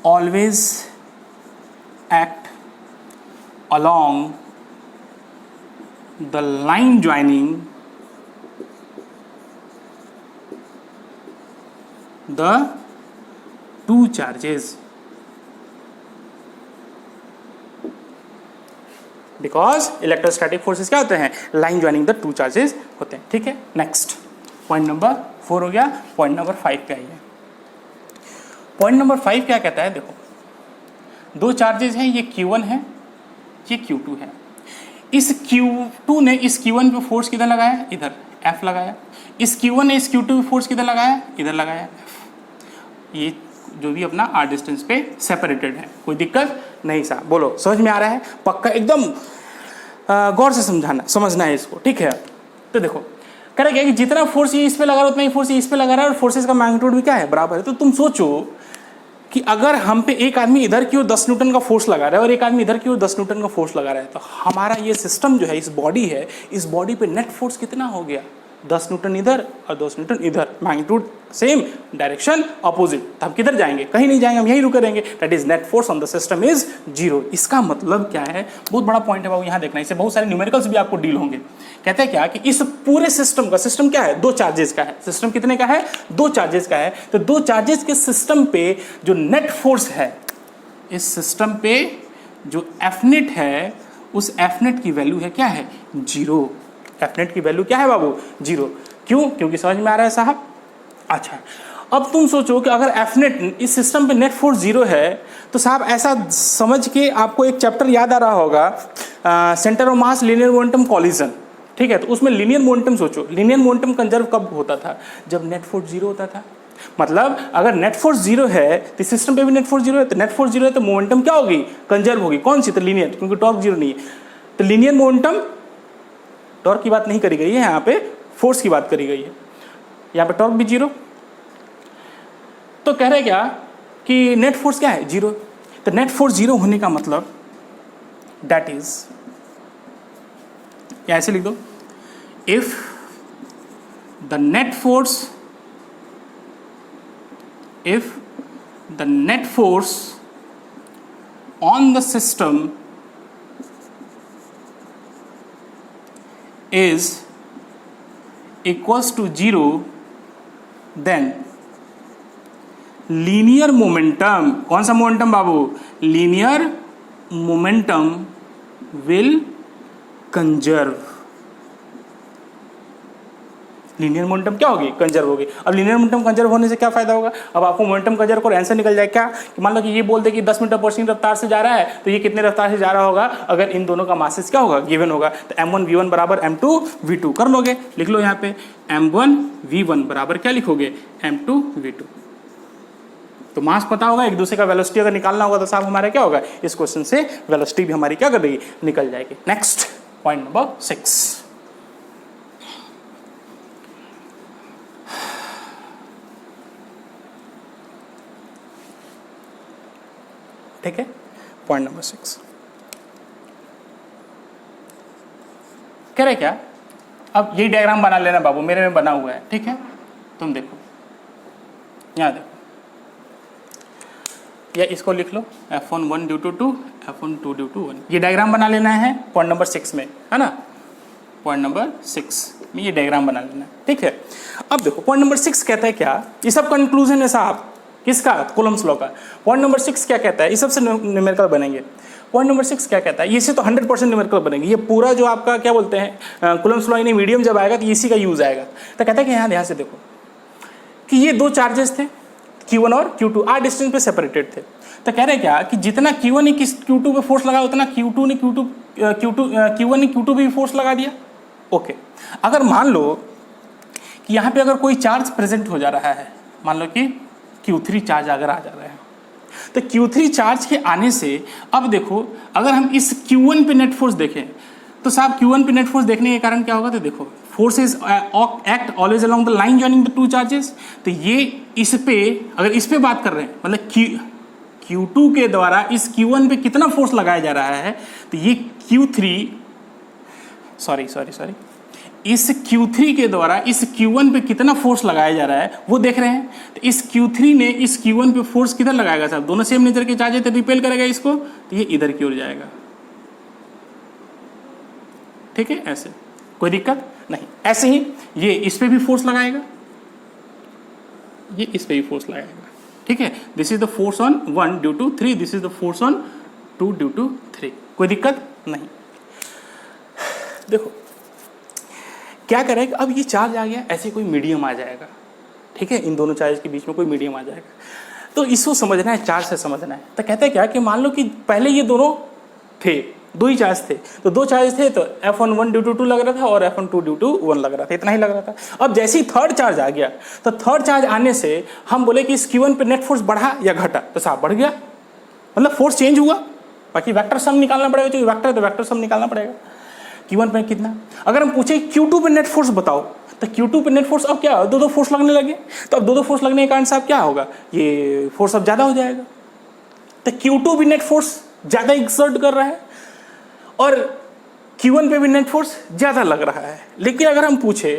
always act along the line joining the two charges, because electrostatic forces क्या होते हैं? Line joining the two charges होते हैं, ठीक है। नेक्स्ट पॉइंट नंबर 4 हो गया। पॉइंट नंबर 5 पे आइए। पॉइंट नंबर 5 क्या कहता है? देखो, दो चार्जेस हैं, ये Q1 है, ये Q2 है। इस Q2 ने इस Q1 पे फोर्स किधर लगाया? इधर F लगाया। इस Q1 ने इस Q2 पे फोर्स किधर लगाया? इधर लगाया F। ये जो भी अपना r डिस्टेंस पे सेपरेटेड है, कोई दिक्कत नहीं साहब। बोलो, समझ में आ रहा है? पक्का एकदम गौर से समझना है इसको, ठीक है। तो देखो, कह रहा है कि जितना फोर्स ये इस पे लगा रहा है उतना ही फोर्स ये इस पे लगा रहा है, और फोर्सेस का मैग्नीट्यूड भी क्या है? बराबर है। तो तुम सोचो कि अगर हम पे एक आदमी इधर की ओर 10 न्यूटन का फोर्स लगा रहा है और एक आदमी इधर की ओर 10 न्यूटन का फोर्स लगा रहा है, तो हमारा ये सिस्टम जो है, इस बॉडी है, इस बॉडी पे नेट फोर्स कितना हो गया? 10 न्यूटन इधर और 10 न्यूटन इधर, मैग्नीट्यूड सेम, डायरेक्शन अपोजिट। तो हम किधर जाएंगे? कहीं नहीं जाएंगे, हम यहीं रुके रहेंगे। That is net force on the system is 0। इसका मतलब क्या है? बहुत बड़ा पॉइंट है बाबू, यहाँ देखना। इससे बहुत सारे न्यूमेरिकल्स भी आपको डील होंगे। कहते हैं क्या कि इस पूरे सिस्टम का, सिस्टम क्या है? दो चार्जेस का है। सिस्टम कितने का है? दो चार्जेस का है। तो दो चार्जेस के सिस्टम पे जो नेट फोर्स है, इस सिस्टम पे जो एफनेट है, उस एफनेट की वैल्यू है क्या है? 0। एफनेट की वैल्यू क्या है बाबू? 0। क्यों? क्योंकि समझ में आ रहा है साहब? अच्छा, अब तुम सोचो कि अगर एफनेट, इस सिस्टम पे नेट फोर्स 0 है, तो साहब ऐसा समझ के आपको एक चैप्टर याद आ रहा होगा, centre of mass linear momentum collision, ठीक है। तो उसमें लीनियर मोमेंटम सोचो, लीनियर मोमेंटम कंजर्व कब होता था? जब नेट फोर्स 0 होता था। मतलब अगर नेट फोर्स 0 है तो सिस्टम पे भी नेट फोर्स 0 है, तो नेट फोर्स 0 है तो मोमेंटम क्या होगी? कंजर्व होगी। कौन सी? तो लीनियर, क्योंकि टॉर्क 0 नहीं है। तो लीनियर मोमेंटम, टॉर्क की बात नहीं करी गई है यहाँ पे, फोर्स की बात करी गई है। यहाँ पे टॉर्क भी 0। तो कह रहे क्या कि नेट फोर्स क्या है? 0। तो नेट फोर्स 0 होने का मतलब दैट इज, या ऐसे लिख दो, if the net force on the system is equals to 0, then linear momentum, कौन सा momentum Babu? Linear momentum will conserve. Linear momentum क्या होगी? कंजर्व होगी। अब लीनियर मोमेंटम कंजर्व होने से क्या फायदा होगा? अब आपको मोमेंटम कंजर्व को आंसर निकल जाए क्या कि मान लो कि ये बोलते कि 10 मीटर पर सेकंड रफ्तार से जा रहा है, तो ये कितने रफ्तार से जा रहा होगा? अगर इन दोनों का मासेस क्या होगा? गिवन होगा। तो m1 v1 बराबर m2 v2 कर लोगे, लिख लो यहाँ पे m1 v1 बराबर क्या लिखोगे? m2 v2। तो मास पता होगा, एक दूसरे का वेलोसिटी अगर निकालना होगा तो साहब हमारा क्या होगा, इस क्वेश्चन से वेलोसिटी भी हमारी क्या कर देगी, निकल जाएगी। नेक्स्ट पॉइंट नंबर 6, ठीक है। पॉइंट नंबर 6 कह रहे क्या, अब यही डायग्राम बना लेना बाबू, मेरे में बना हुआ है, ठीक है। तुम देखो, यहाँ देखो, या इसको लिख लो F1 1 due to 2, F1 2 due to 1, ये डायग्राम बना लेना है पॉइंट नंबर 6 में, है ना। पॉइंट नंबर 6 में ये डायग्राम बना लेना है, ठीक है। अब देखो पॉइंट नंबर 6 कहता है क्या, ये सब कंक्लूजन है साहब, किसका, कूलम्ब्स लॉ का। पॉइंट नंबर 6 क्या कहता है, ये सबसे न्यूमेरिकल बनेंगे। पॉइंट नंबर 6 क्या कहता है, ये से तो 100% न्यूमेरिकल बनेंगे, ये पूरा जो आपका क्या बोलते हैं कूलम्ब्स लॉ, यानी मीडियम जब आएगा तो इसी का यूज आएगा। तो कहता है कि यहाँ ध्यान से देखो कि ये दो चार्जेस थे Q1 और Q2 आर डिस्टेंस पे सेपरेटेड थे। तो कह रहे क्या कि जितना Q1 ने Q2 पे फोर्स लगा उतना Q1 ने Q2 पे भी फोर्स लगा दिया। ओके, अगर मान लो कि यहाँ पे अगर कोई चार्ज प्रेजेंट हो जा रहा है, मान लो कि Q3 चार्ज अगर आ जा रहा है, तो Q3 चार्ज के आने से अब देखो अगर हम इस Q1 पे नेट फोर्स देखें तो साहब Q1 पे नेट फोर्स देखने के कारण क्या होगा, तो देखो forces act always along the line joining the two charges. तो ये इस पे अगर इस पे बात कर रहे हैं मतलब Q2 के द्वारा इस Q1 पे कितना फोर्स लगाया जा रहा है, तो ये इस Q3 के द्वारा इस Q1 पे कितना फोर्स लगाया जा रहा है वो देख रहे हैं। तो इस Q3 ने इस Q1 पे फोर्स किधर लगाएगा साहब, दोनों सेम नेचर के चार्ज है तो रिपेल करेगा इसको, तो ये इधर की ओर जाएगा, ठीक है। ऐसे कोई दिक्कत नहीं। ऐसे ही ये इस पे भी फोर्स लगाएगा, ये इस पे भी फोर्स लगाएगा, ठीक है। This is the force on 1 due to 3, this is the force on 2 due to 3, कोई दिक्कत नहीं। देखो क्या करें, अब ये चार्ज आ गया, ऐसे कोई मीडियम आ जाएगा, ठीक है, इन दोनों चार्ज के बीच में कोई मीडियम आ जाएगा, तो इसको समझना है, चार्ज से समझना है। तो कहते हैं क्या कि मान लो कि पहले ये दोनों थे, दो ही चार्ज थे, तो दो चार्ज थे, तो F1 1 ड्यू टू 2 लग रहा था और F1 2 ड्यू टू 1 लग रहा था, इतना ही लग रहा था। अब जैसे ही थर्ड चार्ज आ गया, तो थर्ड चार्ज आने से हम बोले कि इस Q1 पे नेट फोर्स बढ़ा या घटा, तो साहब बढ़ गया, मतलब फोर्स चेंज हुआ। बाकी वेक्टर सम निकालना पड़ेगा, क्योंकि वेक्टर है तो वेक्टर सम निकालना पड़ेगा। Q1 पे कितना, अगर हम पूछे Q2 पे नेट फोर्स बताओ, तो Q2 पे नेट फोर्स अब क्या, दो फोर्स लगने लगे, तो अब दो फोर्स लगने के कारण साहब क्या होगा, ये फोर्स अब ज़्यादा हो जाएगा। तो Q2 भी नेट फोर्स ज़्यादा एक्सर्ट कर रहा है और Q1 पे भी नेट फोर्स ज़्यादा लग रहा है। लेकिन अगर हम पूछे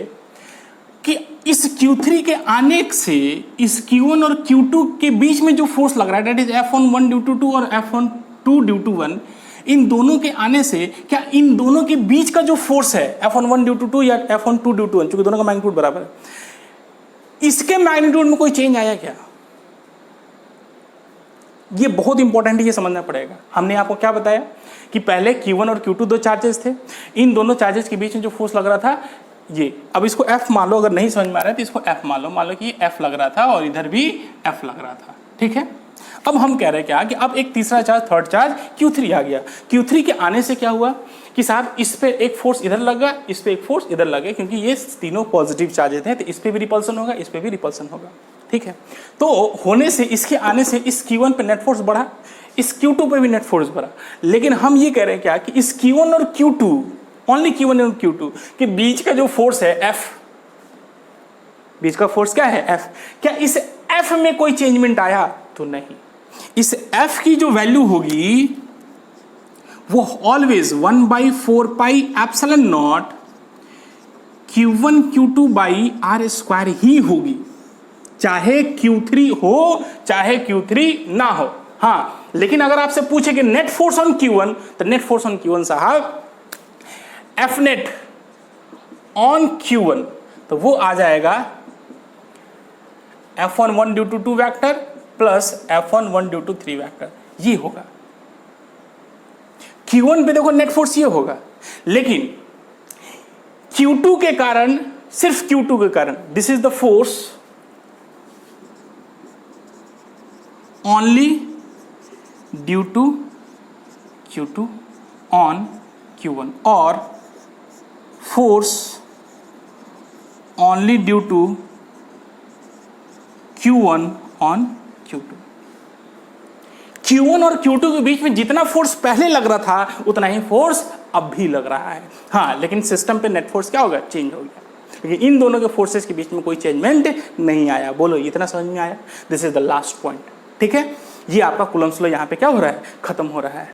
कि इस Q3 के आने से इस Q1 और Q2 के बीच में जो फोर्स लग रहा है, date is F1 1 due to 2 और F1 2 ड्यू टू 1, इन दोनों के आने से क्या इन दोनों के बीच का जो फोर्स है F1 1 ड्यू टू 2 या F1 2 ड्यू टू 1, चूंकि दोनों का मैग्नीट्यूड बराबर है, इसके मैग्नीट्यूड में कोई चेंज आया क्या, ये बहुत इंपॉर्टेंट है, ये समझना पड़ेगा। हमने आपको क्या बताया कि पहले Q1 और Q2 दो चार्जेस थे, इन दोनों चार्जेस के बीच में जो फोर्स लग रहा था ये, अब इसको F मान लो, अगर नहीं समझ में आ रहा है तो इसको F मान लो कि F लग रहा था और इधर भी F लग रहा था, ठीक है। अब हम कह रहे हैं क्या कि अब एक तीसरा चार्ज, थर्ड चार्ज Q3 आ गया। Q3 के आने से क्या हुआ कि साहब इस पे एक फोर्स इधर लगा, इस पे एक फोर्स इधर लगे, क्योंकि ये तीनों पॉजिटिव चार्जेस हैं, तो इस पे भी रिपल्सन होगा, इस पे भी रिपल्सन होगा, ठीक है। तो होने से इसके आने से इस Q1 पे नेट फोर्स बढ़ा, इस Q2 पे भी नेट फोर्स बढ़ा। लेकिन हम ये कह रहे हैं क्या कि इस Q1 और Q2, ओनली Q1 और Q2 के बीच का जो फोर्स है F, बीच का फोर्स क्या है F, क्या इस F में कोई चेंजमेंट आया, तो नहीं। इस F की जो वैल्यू होगी वो always 1/4 pi epsilon naught Q1 Q2 by R square ही होगी, चाहे Q3 हो चाहे Q3 ना हो। हाँ, लेकिन अगर आपसे पूछे कि नेट फोर्स ऑन Q1, तो नेट फोर्स ऑन Q1 साहब F नेट ऑन Q1, तो वो आ जाएगा F1 1 due to 2 vector plus F1 1 due to 3 vector, ये होगा। Q1 पे देखो नेट फोर्स ये होगा, लेकिन Q2 के कारण, सिर्फ Q2 के कारण, this is the force only due to Q2 on Q1 और force only due to Q1 on Q2। Q1 और Q2 के बीच में जितना फोर्स पहले लग रहा था उतना ही फोर्स अब भी लग रहा है। हाँ, लेकिन सिस्टम पे नेट फोर्स क्या होगा, चेंज हो गया, लेकिन इन दोनों के फोर्सेस के बीच में कोई चेंजमेंट नहीं आया। बोलो इतना समझ में आया? This is the last point. ठीक है, ये आपका कूलम्ब्स लॉ यहाँ पे क्या हो रहा है, खत्म हो रहा है।